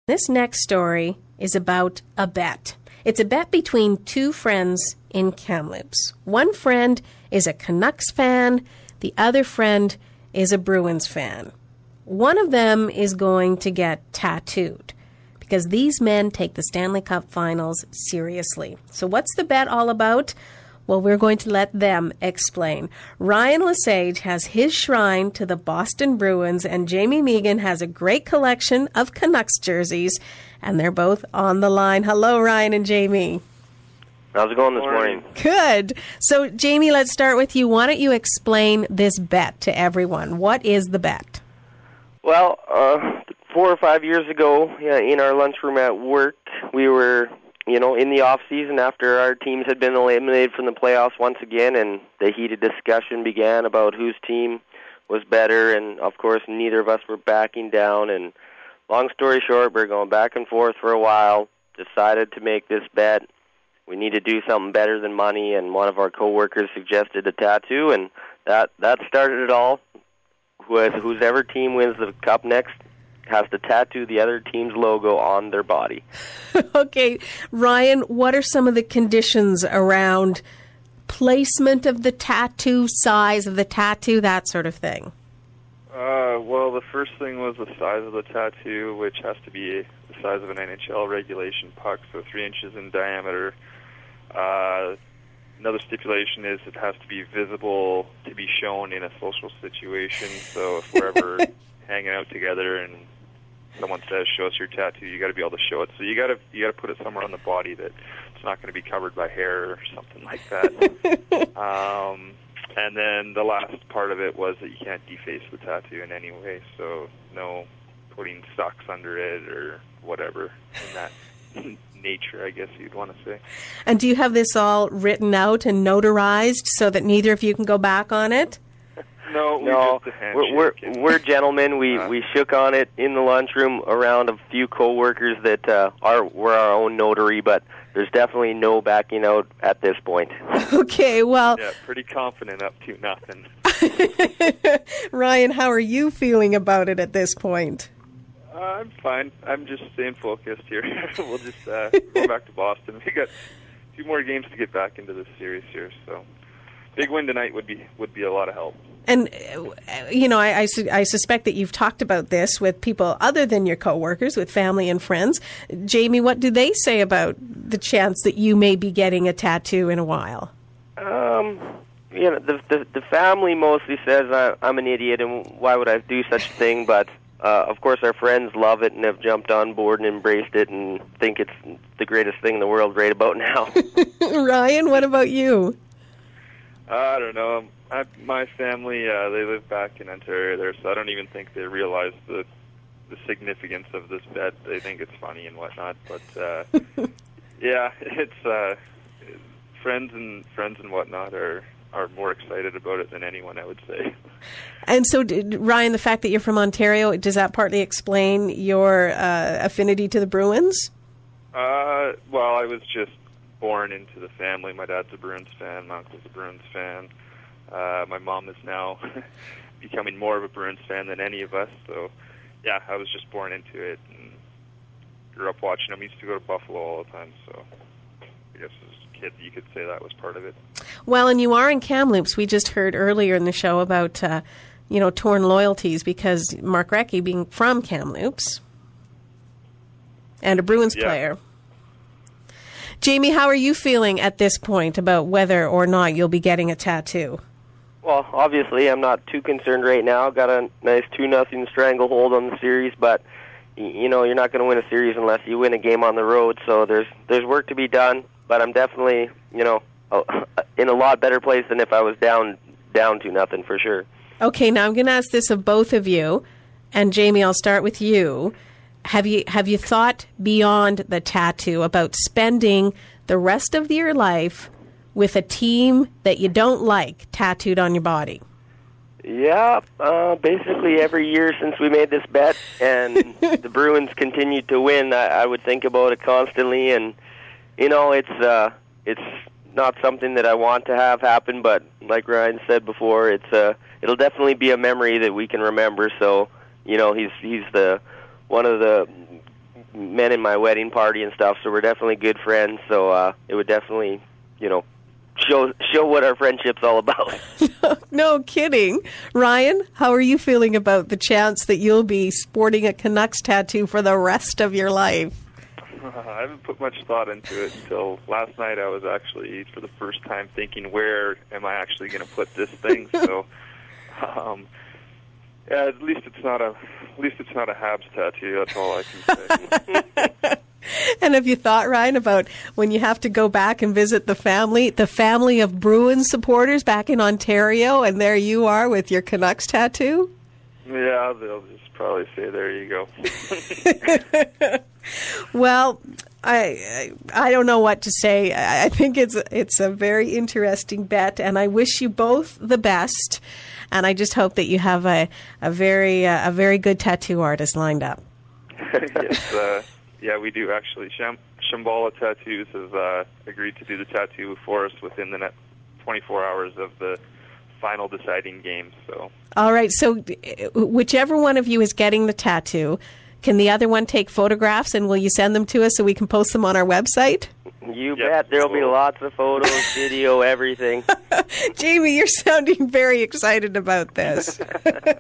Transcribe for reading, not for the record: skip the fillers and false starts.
This next story is about a bet. It's a bet between two friends in Kamloops. One friend is a Canucks fan. The other friend is a Bruins fan. One of them is going to get tattooed because these men take the Stanley Cup Finals seriously. So what's the bet all about? Well, we're going to let them explain. Ryan LeSage has his shrine to the Boston Bruins, and Jamie Meegan has a great collection of Canucks jerseys, and they're both on the line. Hello, Ryan and Jamie. How's it going this morning? Good. So, Jamie, let's start with you. Why don't you explain this bet to everyone? What is the bet? Well, 4 or 5 years ago, in our lunchroom at work, we were in the off season after our teams had been eliminated from the playoffs once again, and the heated discussion began about whose team was better, and of course neither of us were backing down, and long story short, we were going back and forth for a while, decided to make this bet. We need to do something better than money, and one of our coworkers suggested a tattoo, and that started it all. Whoever team wins the cup next has to tattoo the other team's logo on their body. Okay, Ryan, what are some of the conditions around placement of the tattoo, size of the tattoo, that sort of thing? Well, the first thing was the size of the tattoo, which has to be the size of an NHL regulation puck, so 3 inches in diameter. Another stipulation is it has to be visible to be shown in a social situation, so if we're ever hanging out together and someone says, "Show us your tattoo," you got to be able to show it. So you got to put it somewhere on the body that it's not going to be covered by hair or something like that. And then the last part of it was that you can't deface the tattoo in any way. So no putting socks under it or whatever in that nature, I guess you'd want to say. And do you have this all written out and notarized so that neither of you can go back on it? No, we're gentlemen. We shook on it in the lunchroom around a few coworkers that were our own notary, but there's definitely no backing out at this point. Okay, well... Yeah, pretty confident up to nothing. Ryan, how are you feeling about it at this point? I'm fine. I'm just staying focused here. We'll just go back to Boston. We got 2 more games to get back into this series here, so big win tonight would be a lot of help. And, I suspect that you've talked about this with people other than your coworkers, with family and friends. Jamie, what do they say about the chance that you may be getting a tattoo in a while? The family mostly says I'm an idiot and why would I do such a thing, but of course our friends love it and have jumped on board and embraced it and think it's the greatest thing in the world right about now. Ryan, what about you? I don't know. My family, they live back in Ontario there, so I don't even think they realize the significance of this bet. They think it's funny and whatnot, but yeah, it's friends and whatnot are more excited about it than anyone, I would say. And so, Ryan, the fact that you're from Ontario, does that partly explain your affinity to the Bruins? Well, I was just born into the family. My dad's a Bruins fan. My uncle's a Bruins fan. My mom is now becoming more of a Bruins fan than any of us. So, yeah, I was just born into it and grew up watching them. I used to go to Buffalo all the time, so I guess as a kid you could say that was part of it. Well, and you are in Kamloops. We just heard earlier in the show about, torn loyalties because Mark Recchi being from Kamloops and a Bruins player. Jamie, how are you feeling at this point about whether or not you'll be getting a tattoo? Well, obviously, I'm not too concerned right now. Got a nice 2-0 stranglehold on the series, but you're not going to win a series unless you win a game on the road. So there's work to be done. But I'm definitely in a lot better place than if I was down 2-0 for sure. Okay, now I'm going to ask this of both of you, and Jamie, I'll start with you. Have you thought beyond the tattoo about spending the rest of your life with a team that you don't like tattooed on your body? Yeah, basically every year since we made this bet and the Bruins continued to win, I would think about it constantly, and it's not something that I want to have happen, but like Ryan said before, it'll definitely be a memory that we can remember. So, he's the one of the men in my wedding party and stuff, so we're definitely good friends. So it would definitely, show what our friendship's all about. No kidding. Ryan, how are you feeling about the chance that you'll be sporting a Canucks tattoo for the rest of your life? I haven't put much thought into it until last night. I was actually, for the first time, thinking, where am I actually going to put this thing? So, yeah, at least it's not a Habs tattoo. That's all I can say. And have you thought, Ryan, about when you have to go back and visit the family of Bruins supporters back in Ontario, and there you are with your Canucks tattoo? Yeah, they'll just probably say, there you go. Well, I don't know what to say. I think it's a very interesting bet, and I wish you both the best. And I just hope that you have a very good tattoo artist lined up. Yes, yeah, we do actually. Shambhala Tattoos has agreed to do the tattoo for us within the next 24 hours of the final deciding game. So. All right. So, whichever one of you is getting the tattoo, can the other one take photographs, and will you send them to us so we can post them on our website? You bet. There'll be lots of photos, video, everything. Jamie, you're sounding very excited about this.